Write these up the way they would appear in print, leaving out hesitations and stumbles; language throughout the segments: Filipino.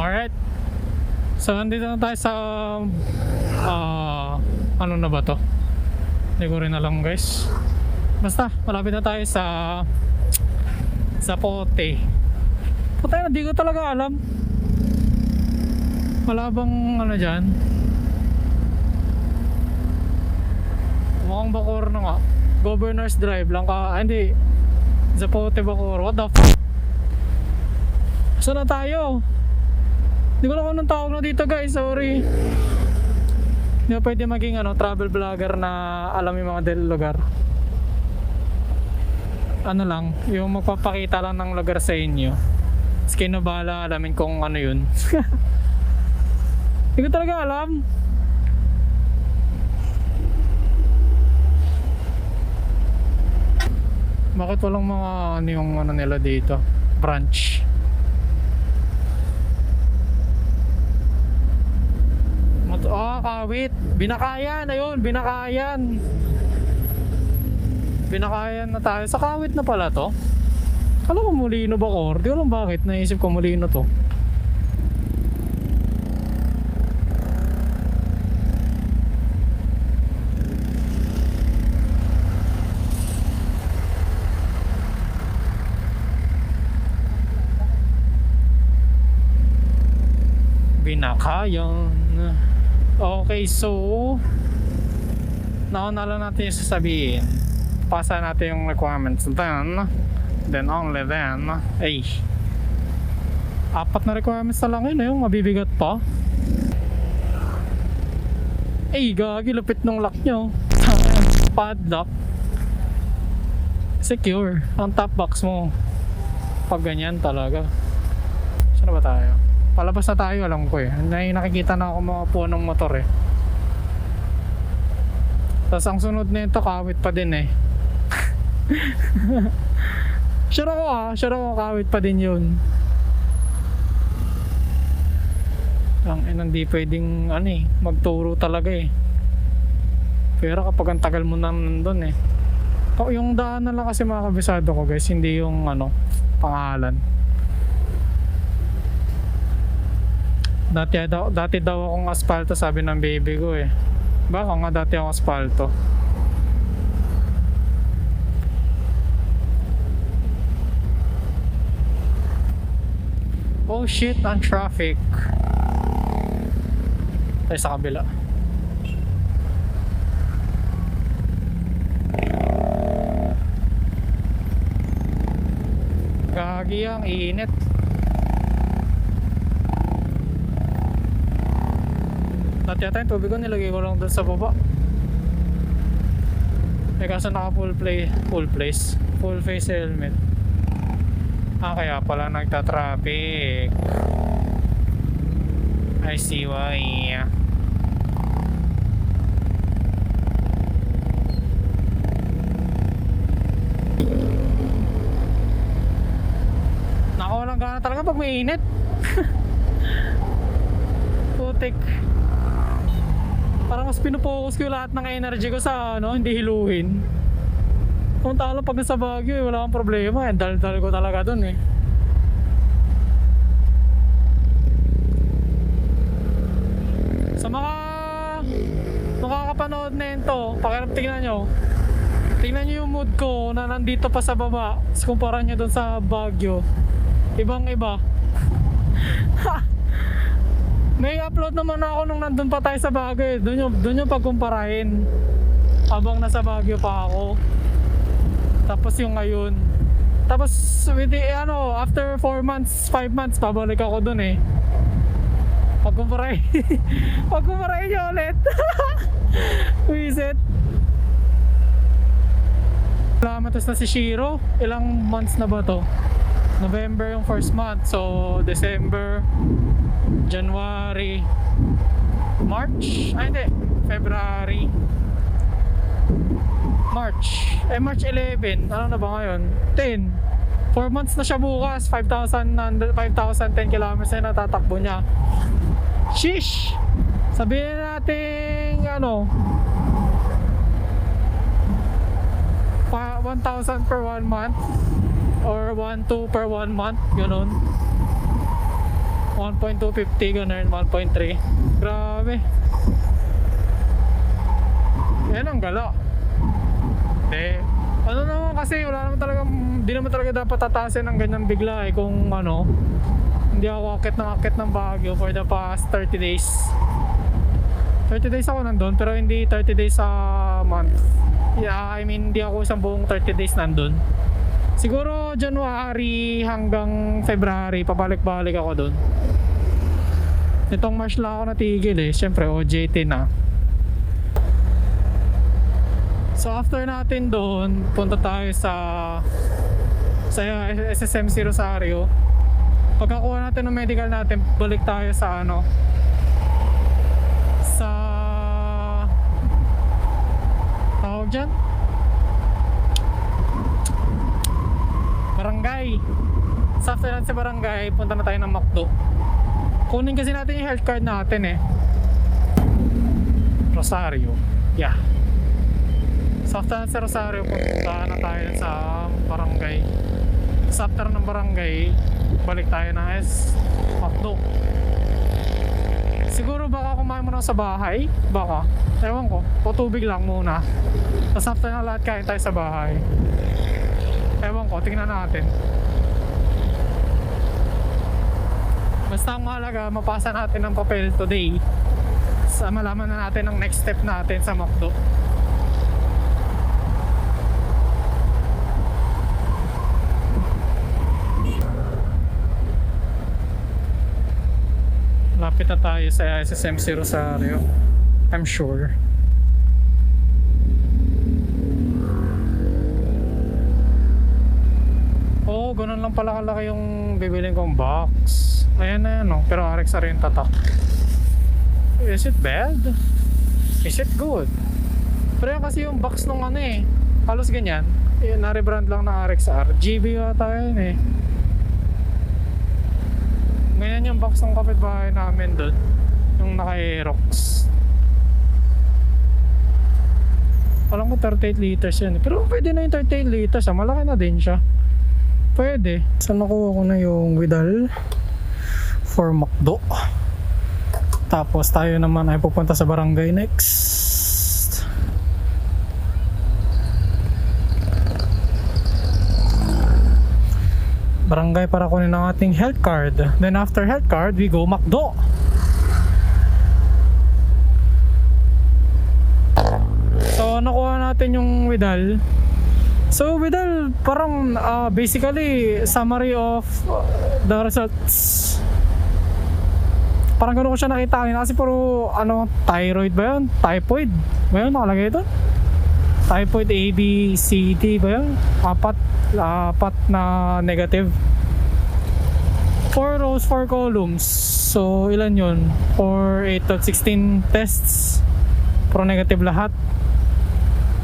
Alright. So, nandito na tayo sa ano na ba to? Hindi ko rin alam, guys. Basta, malapit na tayo sa Zapote. Puta, hindi ko talaga alam. Wala bang ano dyan? Mukhang Bacoor na nga. Governor's Drive lang ka. Hindi. Zapote, Bacoor. What the f***? Saan na tayo? Hindi ko alam anong tawag na dito, guys. Sorry. Hindi ko pwede maging travel vlogger na alam yung mga lugar. Ano lang, yung magpapakita lang ng lugar sa inyo. Tapos kayo na bahala alamin kung ano yun. Hindi ko talaga alam. Bakit walang mga yung nila dito? Branch. Kawit. Binakayan. Ayun, Binakayan. Binakayan na tayo. Sa Kawit na pala to. Kala ko Molino Bacoor. Di ko alam bakit. Naisip ko Molino to. Binakayan. Okay, so nauna lang natin yung sasabihin. Pasa natin yung requirements. Then only then ay 4 na requirements na lang yun. Yung mabibigat pa. Ay, gagi, lupit ng lock nyo. Padlock. Secure. Ang top box mo pag ganyan talaga. Saan ba tayo? Palabas na tayo, alam ko eh. Nakikita na ako mga punong motor eh. Tapos ang sunod na ito, Kawit pa din eh. Sure ako Kawit pa din yun. Hindi pwedeng magturo talaga eh. Pero kapag ang tagal mo nang nandun eh. Yung daan na lang kasi mga kabisado ko, guys, hindi yung pangalan. Dati daw akong asfalto, sabi ng baby ko eh. Baka nga dati akong asfalto. Oh shit, ang traffic. Tayo sa kabila. Gagi, ang init. Dati yata yung tubig ko nilagay ko lang doon sa baba. Kaso naka full face helmet. Kaya pala nagta-traffic. I see why. Nakawalang gana talaga pag may init. Putik. Parang mas pinupokus ko yung lahat ng energy ko sa hindi hiluhin. Kung talo pag nasa Baguio wala kang problema. Dal-dal ko talaga dun eh. Sa mga makakapanood na ito, tingnan nyo yung mood ko na nandito pa sa baba. Kumpara nyo dun sa Baguio, ibang iba. May upload naman ako nung nandun pa tayo sa Baguio. Doon yung pagkumparahin. Habang nasa Baguio pa ako. Tapos yung ngayon. Tapos with the, after 4 months, 5 months, pabalik ako doon eh. Pagkumparahin. Pagkumparahin nyo ulit. Wisit. Matos na si Shiro. Ilang months na ba to? November yung first month. So December, January, March? Hindi, February, March. March 11. Ano na ba ngayon? 10. 4 months na siya bukas. 5,010 kilometers na natatakbo niya. Sheesh! Sabihin natin 1,000 per 1 month or 1,200 per 1 month, gano'n. 1.250 ganun, 1.3. Grabe. Yan ang gala. Ano naman kasi wala naman talaga, hindi naman talaga dapat tatasin ng ganyan bigla kung ano. Hindi ako akit ng Baguio for the past 30 days. 30 days ako nandun, pero hindi 30 days sa month. Yeah, I mean, hindi ako isang buong 30 days nandun. Siguro January hanggang February, pabalik-balik ako dun. Itong March lang ako natigil Siyempre, OJT na. So after natin doon, punta tayo sa SSMC Rosario. Pagkakuha natin ng medical natin, balik tayo sa sa tawag dyan? Barangay. So after natin sa barangay, punta na tayo ng McDo. Kunin kasi natin yung health card natin Rosario. Yeah. So after natin sa Rosario, punta na tayo sa barangay. So after ng barangay, balik tayo ng McDo. Siguro baka kumain muna sa bahay. Baka. Ewan ko. O tubig lang muna. Tapos after na lahat kain tayo sa bahay. Ewan ko. Tingnan natin. Basta ang mahalaga, mapasa natin ang papel today. Sa malaman na natin ang next step natin sa McDo. Lapit na tayo sa SSMC Rosario, I'm sure. Oo, ganun lang pala kalaki yung bibilin kong box. Ayan na yan pero RX rin tatak. Is it bad? Is it good? Pero yan kasi yung box nung halos ganyan. Na-rebrand lang ng RXR. GB yata yun Ganyan yung box ng kapitbahay namin doon. Yung naka-Aerox. Alam ko 38 liters yan Pero pwede na yung 38 liters Malaki na din siya. Pwede. So nakuha ko na yung Widal for McDo. Tapos tayo naman ay pupunta sa barangay next. Barangay para kunin ang ating health card. Then after health card, we go McDo. So nakuha natin yung Widal. So Widal parang basically summary of the results. Parang gano'n ko siya nakita kasi puro thyroid ba yun? Typhoid ba yun nakalagay ito? Typhoid A, B, C, D ba yun? Apat na negative. 4 rows, 4 columns. So ilan yun? 4, 8, 12, 16 tests. Pro negative lahat.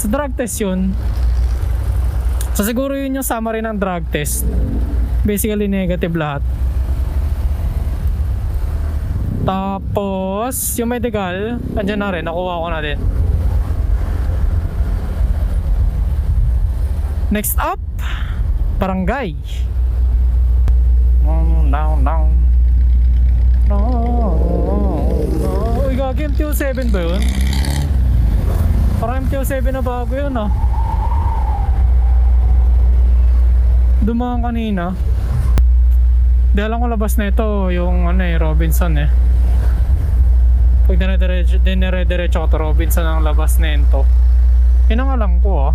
Sa drug test yun. So siguro yun yung summary ng drug test. Basically negative lahat. Tapos yung medical, andyan na rin, nakuha ko na din. Next up, barangay. Uy, gagi, MTO7 ba yun? Parang MTO7 na bago yun Dumaan kanina. Di alam ko labas na ito yung Robinson Pag dinire-diretso ko to Robinson ang labas na ito. Yun ang alam ko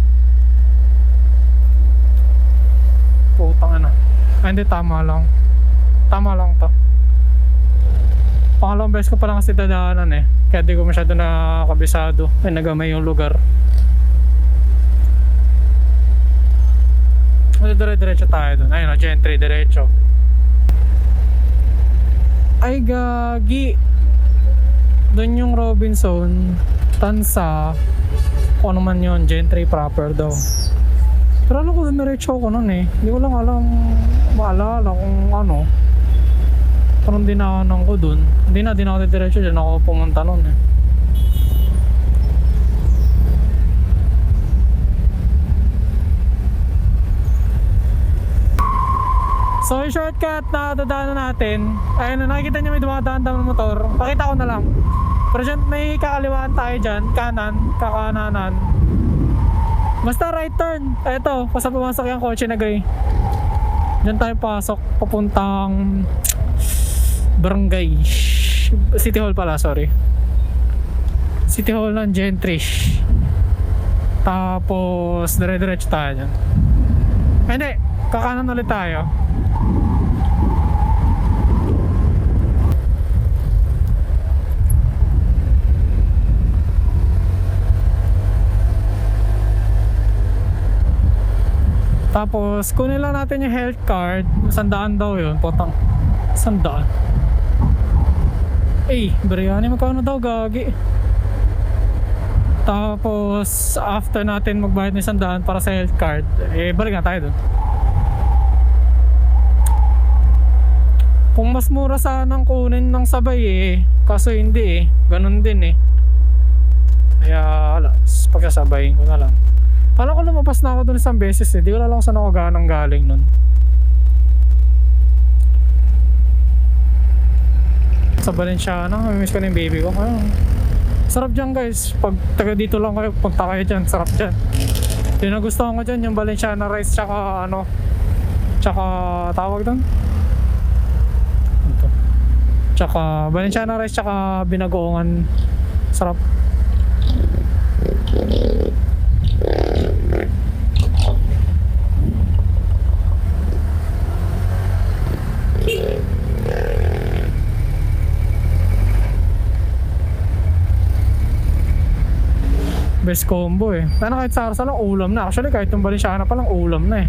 Putang hindi, tama lang to. Pangalawang beses ko pa lang kasi dadaanan kaya di ko masyado nakakabisado. Nagamay yung lugar. Dire-diretso tayo dun. Ayun gentry diretso. Ay gagi. Dun yung Robinson, Tansa, kung ano man yun, gentry proper daw. Pero alam ko diretso ako nun Hindi ko lang maalala kung parang dinaanan ko dun. Hindi ako diretso dyan ako pumunta nun So yung shortcut na dadaanan natin, ayun na, nakikita nyo may dumadaan-daan ng motor. Pakita ko na lang. Pero dyan may kakaliwaan tayo dyan, kanan, kakananan. Basta right turn. Eto, basta pumasok yung kotse na gray. Dyan tayo pasok, papuntang barangay City Hall pala, sorry. City Hall ng Gentry. Tapos dire-diretso tayo dyan. Hindi, kakanan ulit tayo. Tapos kunin lang natin yung health card. 100 daw yun, potang 100. Biryani magkano daw, gagi. Tapos after natin magbayad ng 100 para sa health card, balik na tayo dun. Kung mas mura sanang kunin ng sabay kaso hindi ganun din kaya wala, pagkasabayin ko na lang. Alam ko lumabas na ako dun isang beses di ko alam kung saan ako ganang galing nun. Sa Valenciana, mamimiss ko na yung baby ko. Sarap dyan guys, pag taga dito lang kayo, punta kayo dyan, sarap dyan. Yung nagustuhan ko dyan, yung Valenciana rice tsaka tsaka tawag dun? Ito. Tsaka Valenciana rice tsaka binagoongan, sarap. Best combo Ano kahit sarsa lang ulam na. Actually kahit yung Balenciana pa lang ulam na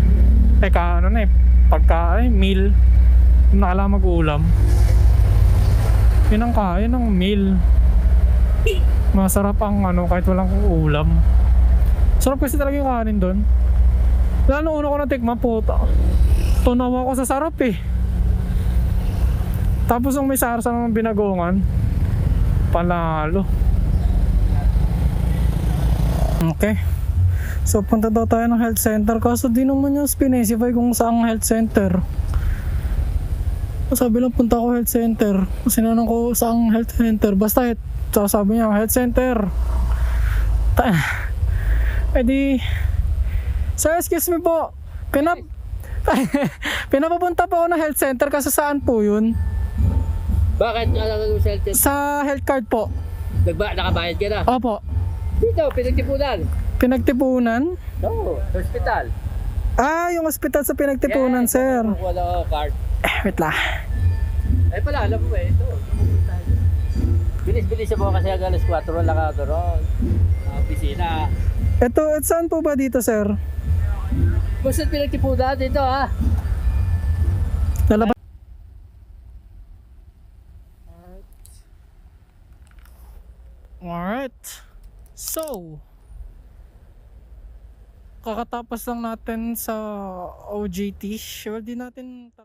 Teka ano na pagka meal. Hindi na kailangan mag-ulam. Yun ang kain ng meal. Masarap ang kahit walang ulam. Sarap kasi talaga yung kanin doon. Lalo una ko na tikman, puta. Tunawa ko sa sarap Tapos yung may sarsa ng binagongan, panalo. Okay. So punta daw tayo ng health center kaso di naman yung specify kung saan health center. Sabi lang punta ko health center. Sinanong ko saan health center. Basta sabi niya health center. Sir, excuse me po. Pinapapunta po ako ng health center kasi saan po yun? Bakit alam mo sa health center? Sa health card po. Nakabayad ka na? Opo. Dito, pinagtipunan. Pinagtipunan? No, hospital. Yung hospital sa pinagtipunan, sir. Wala card. Wait lang. Pala, alam mo ito. Bilis-bilis mo kasi hanggang alas 4 lang ako doon. Opisina. Ito, saan po ba dito, sir? Basta pinagtipunan dito Lalabas. Alright. So, kakatapos lang natin sa OJT. Well, di natin